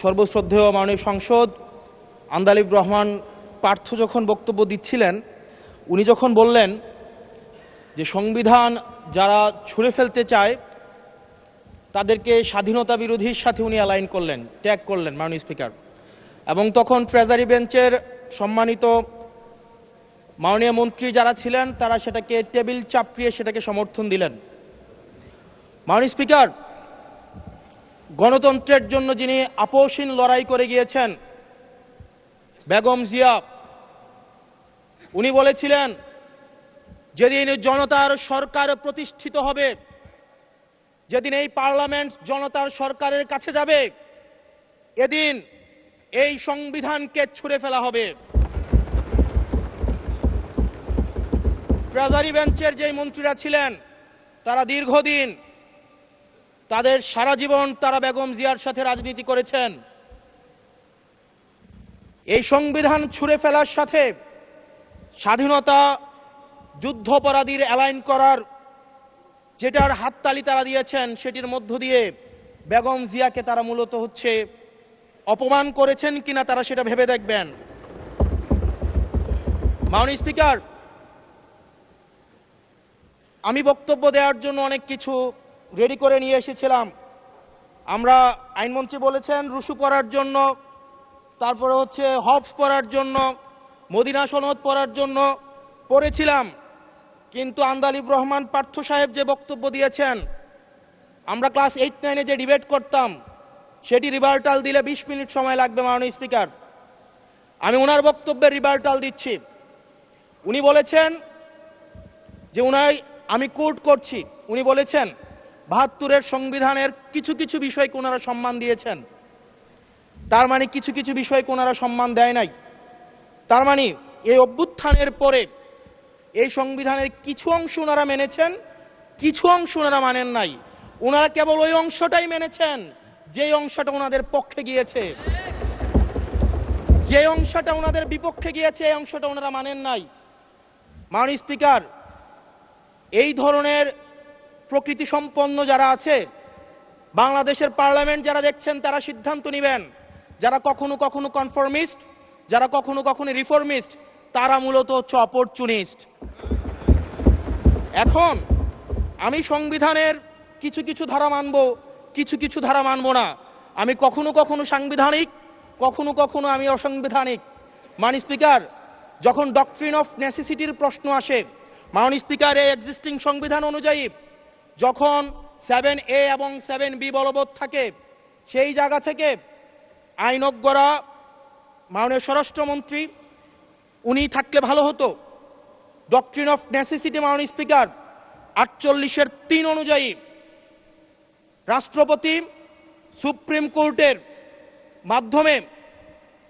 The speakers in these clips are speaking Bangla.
সর্বশ্রদ্ধেয় মাননীয় সংসদ আন্দালিব রহমান পার্থ যখন বক্তব্য দিচ্ছিলেন, উনি যখন বললেন যে সংবিধান যারা ছুঁড়ে ফেলতে চায় তাদেরকে স্বাধীনতা বিরোধীর সাথে উনি অ্যালাইন করলেন, ট্যাগ করলেন মাননীয় স্পিকার। এবং তখন ট্রেজারি বেঞ্চের সম্মানিত মাননীয় মন্ত্রী যারা ছিলেন তারা সেটাকে টেবিল চাপড়িয়ে সেটাকে সমর্থন দিলেন। মাননীয় স্পিকার, গণতন্ত্রের জন্য যিনি আপোষহীন লড়াই করে গিয়েছেন বেগম জিয়া, উনি বলেছিলেন যেদিন জনতার সরকার প্রতিষ্ঠিত হবে, যেদিন এই পার্লামেন্ট জনতার সরকারের কাছে যাবে, এদিন এই সংবিধানকে ছুঁড়ে ফেলা হবে। ট্রেজারি বেঞ্চের যে মন্ত্রীরা ছিলেন তারা দীর্ঘদিন, তাদের সারা জীবন তারা বেগম জিয়ার সাথে রাজনীতি করেছেন। এই সংবিধান ছুঁড়ে ফেলার সাথে স্বাধীনতা যুদ্ধাপরাধীর অ্যালাইন করার যেটার হাততালি তারা দিয়েছেন, সেটির মধ্য দিয়ে বেগম জিয়াকে তারা মূলত অপমান করেছেন কিনা তারা সেটা ভেবে দেখবেন। মাননীয় স্পিকার, আমি বক্তব্য দেওয়ার জন্য অনেক কিছু রেডি করে নিয়ে এসেছিলাম। আমরা আইনমন্ত্রী বলেছেন রুশু পড়ার জন্য, তারপরে হবস পড়ার জন্য, মদিনা সনদ পড়ার জন্য পড়েছিলাম, কিন্তু আন্দালিব রহমান পার্থ সাহেব যে বক্তব্য দিয়েছেন, আমরা ক্লাস 8-9-এ যে ডিবেট করতাম সেটি রিভার্টাল দিলে 20 মিনিট সময় লাগবে। মাননীয় স্পিকার, আমি ওনার বক্তব্যের রিভার্টাল দিচ্ছি। উনি বলেছেন যে আমি কোট করছি, উনি বলেছেন ৭২-এর সংবিধানের কিছু কিছু বিষয়কে ওনারা সম্মান দিয়েছেন। তার মানে কিছু কিছু বিষয়কে ওনারা সম্মান দেয় নাই। তার মানে এই অভ্যুত্থানের পরে এই সংবিধানের কিছু অংশ ওনারা মেনেছেন, কিছু অংশ ওনারা মানেন নাই। ওনারা কেবল ওই অংশটাই মেনেছেন যে অংশটা ওনাদের পক্ষে গিয়েছে, যে অংশটা ওনাদের বিপক্ষে গিয়েছে এই অংশটা ওনারা মানেন নাই। মাননীয় স্পিকার, এই ধরনের প্রকৃতি সম্পন্ন যারা আছে বাংলাদেশের পার্লামেন্ট যারা দেখছেন তারা সিদ্ধান্ত নেবেন, যারা কখনো কখনো কনফর্মিস্ট, যারা কখনো কখনো রিফর্মিস্ট, তারা মূলত অপরচুনিস্ট। এখন আমি সংবিধানের কিছু কিছু ধারা মানব, কিছু কিছু ধারা মানব না। আমি কখনো কখনো সাংবিধানিক, কখনো কখনো আমি অসাংবিধানিক। মাননীয় স্পিকার, যখন ডক্ট্রিন অফ নেসেসিটির প্রশ্ন আসে, মাননীয় স্পিকার, এই এক্সিস্টিং সংবিধান অনুযায়ী যখন 7A এবং 7B বলবৎ থাকে, সেই জায়গা থেকে আইনজ্ঞরা, মাননীয় স্বরাষ্ট্রমন্ত্রী উনি থাকলে ভালো হতো। ডক্ট্রিন অফ নেসেসিটি মাননীয় স্পিকার 48-3 অনুযায়ী রাষ্ট্রপতি সুপ্রিম কোর্টের মাধ্যমে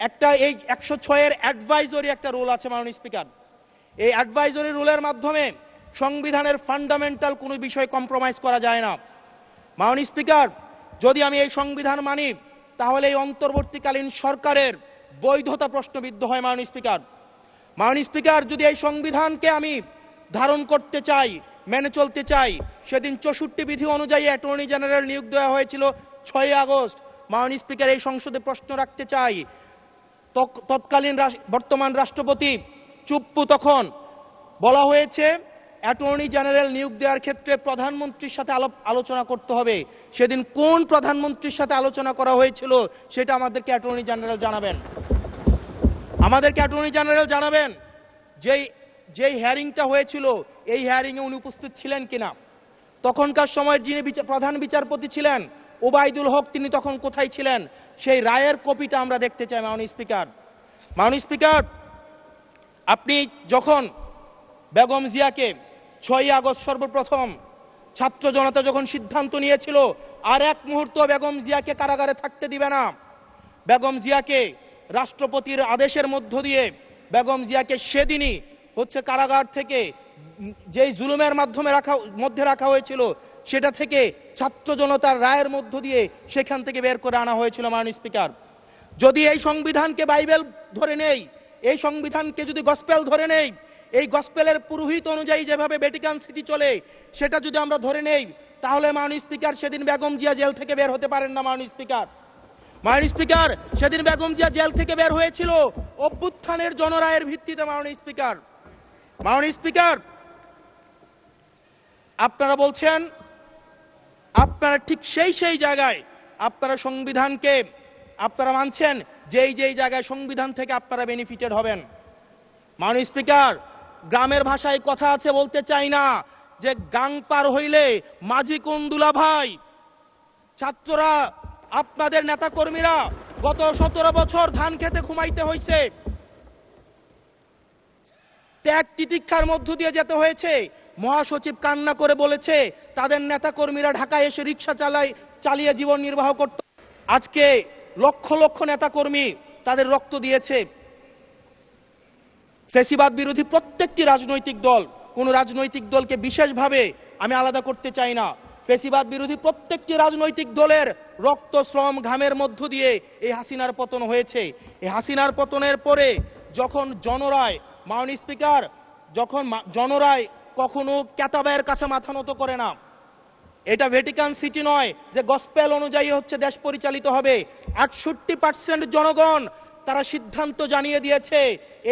একটা এই 106-এর অ্যাডভাইজরি একটা রুল আছে মাননীয় স্পিকার। এই অ্যাডভাইজরি রুলের মাধ্যমে সংবিধানের ফান্ডামেন্টাল কোনো বিষয় কম্প্রোমাইজ করা যায় না। মাননীয় স্পিকার, যদি আমি এই সংবিধান মানি তাহলে এই অন্তর্বর্তীকালীন সরকারের বৈধতা প্রশ্নবিদ্ধ হয়। মাননীয় স্পিকার, যদি এই সংবিধানকে আমি ধারণ করতে চাই, মেনে চলতে চাই, সেদিন 64 বিধি অনুযায়ী অ্যাটর্নি জেনারেল নিয়োগ দেওয়া হয়েছিল 6 আগস্ট। মাননীয় স্পিকার, এই সংসদে প্রশ্ন রাখতে চাই, তৎকালীন বর্তমান রাষ্ট্রপতি চুপ্পু, তখন বলা হয়েছে অ্যাটর্নি জেনারেল নিয়োগ দেওয়ার ক্ষেত্রে প্রধানমন্ত্রীর সাথে আলোচনা করতে হবে। সেদিন কোন প্রধানমন্ত্রীর সাথে আলোচনা করা হয়েছিল সেটা আমাদেরকে অ্যাটর্নি জেনারেল জানাবেন। আমাদেরকে অ্যাটর্নি জেনারেল জানাবেন যেই হিয়ারিংটা হয়েছিল এই হিয়ারিংয়ে উনি উপস্থিত ছিলেন কিনা। তখনকার সময় যিনি প্রধান বিচারপতি ছিলেন ওবায়দুল হক, তিনি তখন কোথায় ছিলেন, সেই রায়ের কপিটা আমরা দেখতে চাই। মাননীয় স্পিকার, আপনি যখন বেগম জিয়াকে 6 আগস্ট সর্বপ্রথম ছাত্র জনতা যখন সিদ্ধান্ত নিয়েছিল আর এক মুহূর্ত বেগম জিয়াকে কারাগারে থাকতে দিবে না, বেগম জিয়াকে রাষ্ট্রপতির আদেশের মধ্য দিয়ে বেগম জিয়াকে সেদিনই কারাগার থেকে যেই জুলুমের মধ্যে রাখা হয়েছিল সেটা থেকে ছাত্র জনতার রায়ের মধ্য দিয়ে সেখান থেকে বের করে আনা হয়েছিল। মাননীয় স্পিকার, যদি এই সংবিধানকে বাইবেল ধরে নেই, এই সংবিধানকে যদি গসপেল ধরে নেই, এই গসপেলের পুরোহিত অনুযায়ী যেভাবে ভ্যাটিকান সিটি চলে সেটা যদি আমরা ধরে নেই, তাহলে মাননীয় স্পিকার সেদিন বেগম জিয়া জেল থেকে বের হতে পারেন না। মাননীয় স্পিকার, মাননীয় স্পিকার, সেদিন বেগম জিয়া জেল থেকে বের হয়েছিল অভ্যুত্থানের জনরায়ের ভিত্তিতে। মাননীয় স্পিকার, মাননীয় স্পিকার, আপনারা বলছেন আপনারা ঠিক সেই জায়গায় আপনারা সংবিধানকে আপনারা মানছেন যেই জায়গায় সংবিধান থেকে আপনারা বেনিফিটেড হবেন। মাননীয় স্পিকার, গ্রামের ভাষায় কথা আছে, বলতে চাই না, যে গাং পার হইলে মাঝি কোন দুলা ভাই। ছাত্ররা, আপনাদের নেতা কর্মীরা গত 17 বছর ধান খেতে ঘুমাইতে হয়েছে, ত্যাগ তিতিক্ষার মধ্য দিয়ে যেতে হয়েছে। মহাসচিব কান্না করে বলেছে তাদের নেতা কর্মীরা ঢাকায় এসে রিক্সা চালিয়ে জীবন নির্বাহ করত। আজকে লক্ষ লক্ষ নেতা কর্মী তাদের রক্ত দিয়েছে। ফ্যাসিবাদ বিরোধী প্রত্যেকটি রাজনৈতিক দল, কোন রাজনৈতিক দলকে বিশেষভাবে আমি আলাদা করতে চাই না, ফ্যাসিবাদ বিরোধী প্রত্যেকটি রাজনৈতিক দলের রক্ত, শ্রম, ঘামের মধ্য দিয়ে এই হাসিনার পতন হয়েছে। এই হাসিনার পতনের পরে যখন জনরায়, মাননীয় স্পিকার, যখন জনরায় কখনো কেতাবের কাছে মাথা নত করে না। এটা ভ্যাটিকান সিটি নয় যে গসপেল অনুযায়ী হচ্ছে দেশ পরিচালিত হবে। 68% জনগণ তারা সিদ্ধান্ত জানিয়ে দিয়েছে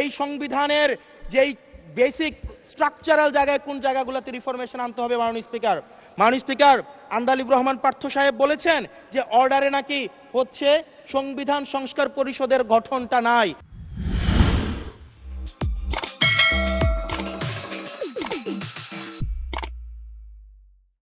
এই সংবিধানের যেই বেসিক স্ট্রাকচারাল জায়গায় কোন জায়গাগুলোতে রিফরমেশন আনতে হবে। মাননীয় স্পিকার, আন্দালিব রহমান পার্থ সাহেব বলেছেন যে অর্ডারে নাকি হচ্ছে সংবিধান সংস্কার পরিষদের গঠনটা নাই।